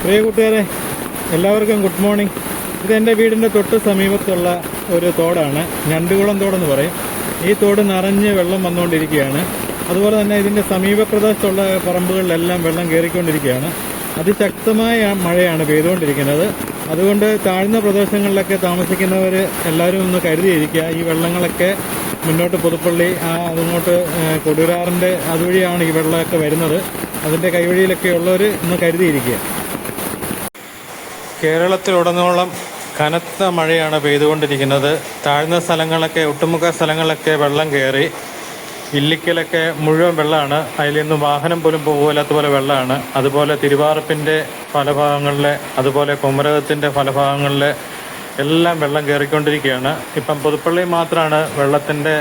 പ്രിയ കൂട്ടുകാരെ, എല്ലാവർക്കും good morning. ഇതെൻ്റെ വീടിൻ്റെ തൊട്ട് സമീപത്തുള്ള ഒരു തോടാണ്, ഞണ്ടുകുളം തോടെന്ന് പറയും. ഈ തോട് നിറഞ്ഞ് വെള്ളം വന്നുകൊണ്ടിരിക്കുകയാണ്. അതുപോലെ തന്നെ ഇതിൻ്റെ സമീപ പ്രദേശത്തുള്ള പറമ്പുകളിലെല്ലാം വെള്ളം കയറിക്കൊണ്ടിരിക്കുകയാണ്. അതിശക്തമായ മഴയാണ് പെയ്തുകൊണ്ടിരിക്കുന്നത്. അതുകൊണ്ട് താഴ്ന്ന പ്രദേശങ്ങളിലൊക്കെ താമസിക്കുന്നവർ എല്ലാവരും ഒന്ന് കരുതിയിരിക്കുക. ഈ വെള്ളങ്ങളൊക്കെ മുന്നോട്ട് പുതുപ്പള്ളി അതങ്ങോട്ട് കൊടിയൂരാറിൻ്റെ അതുവഴിയാണ് ഈ വെള്ളമൊക്കെ വരുന്നത്. അതിൻ്റെ കൈവഴിയിലൊക്കെ ഉള്ളവർ ഒന്ന് കരുതിയിരിക്കുക. കേരളത്തിലുടനീളം കനത്ത മഴയാണ് പെയ്തുകൊണ്ടിരിക്കുന്നത്. താഴ്ന്ന സ്ഥലങ്ങളൊക്കെ, ഒട്ടുമുക്ക സ്ഥലങ്ങളൊക്കെ വെള്ളം കയറി. ഇല്ലിക്കലൊക്കെ മുഴുവൻ വെള്ളമാണ്. അതിലൊന്നും വാഹനം പോലും പോകില്ലാത്ത പോലെ വെള്ളമാണ്. അതുപോലെ തിരുവാറപ്പിൻ്റെ പല ഭാഗങ്ങളിലെ, അതുപോലെ കുമരകത്തിൻ്റെ പല ഭാഗങ്ങളിലെ എല്ലാം വെള്ളം കയറിക്കൊണ്ടിരിക്കുകയാണ്. ഇപ്പം പുതുപ്പള്ളി മാത്രമാണ് വെള്ളത്തിൻ്റെ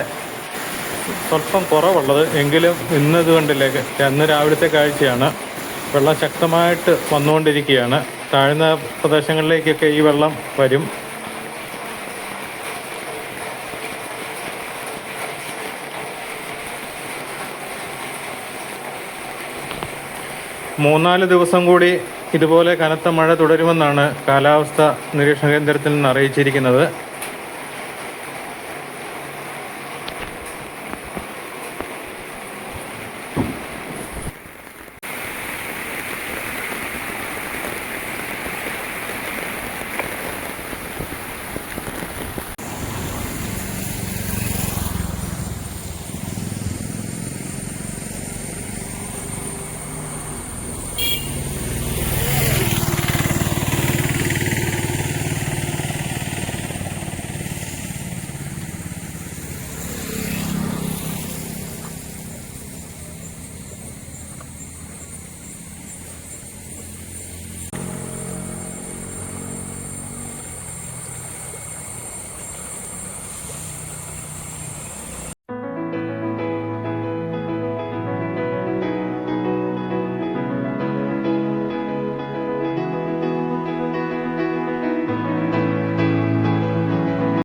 സ്വല്പം കുറവുള്ളത്. എങ്കിലും ഇന്നത് കണ്ടില്ലേ, ഇന്ന് രാവിലത്തെ കാഴ്ചയാണ്. വെള്ളം ശക്തമായിട്ട് വന്നുകൊണ്ടിരിക്കുകയാണ്. താഴ്ന്ന പ്രദേശങ്ങളിലേക്കൊക്കെ ഈ വെള്ളം വരും. മൂന്നാല് ദിവസം കൂടി ഇതുപോലെ കനത്ത മഴ തുടരുമെന്നാണ് കാലാവസ്ഥ നിരീക്ഷണ കേന്ദ്രത്തിൽ നിന്ന് അറിയിച്ചിരിക്കുന്നത്.